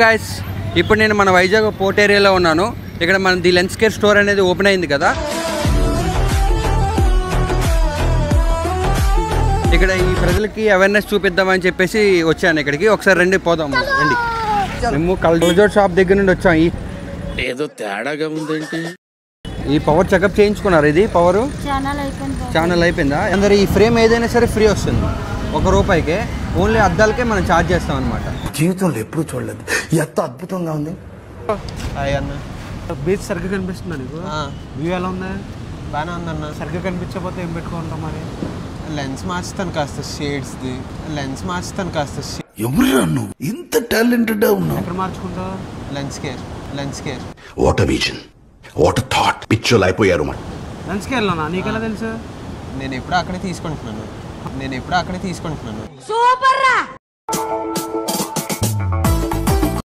Guys ఇప్పుడు నేను మన వైజాగ్ పోర్ట్ ఏరియాలో ఉన్నాను. ఇక్కడ మన ది లెన్స్ కేర్ స్టోర్ అనేది ఓపెన్ అయింది కదా. ఇక్కడ ఈ ప్రజలకి అవేర్నెస్ చూపిద్దామని చెప్పేసి వచ్చాను ఇక్కడికి. ఒకసారి రండి పోదాము రండి. మేము కల్జోట్ షాప్ దగ్గర నుండి వచ్చాం. ఏదో తేడాగా ఉందేంటి? ఈ పవర్ చెకప్ చేయించుకున్నారు. ఇది పవర్ ఛానల్ అయిపోయిందా? అందరు ఈ ఫ్రేమ్ ఏదైనా సరే ఫ్రీ వస్తుంది ₹1. ఓన్లీ అద్దాలకే మనం ఛార్జ్ చేస్తాం అనమాట. జీవితంలో ఎప్పుడు చూడలేదు, ఎంత అద్భుతంగా ఉంది. బీచ్ సరిగ్గా కనిపిస్తుందా నీకు? వ్యూ ఎలా ఉంది? బాగానే ఉందన్న. సరిగ్గా కనిపించకపోతే ఏం పెట్టుకుంటాం మరి? లెన్స్ మార్చుతాను కాస్త షేడ్స్ది. లెన్స్ మార్చుతాను కాస్త ఎవరు నువ్వు ఇంత టాలెంటెడ్ ఉన్నావు? ఎక్కడ మార్చుకుంటావు? Lens care. What a vision, what a thought. పిచ్చోలు అయిపోయారు మాట. లంచ్కి వెళ్ళానా? నీకెలా తెలుసు? నేను ఎప్పుడు అక్కడే తీసుకుంటున్నాను.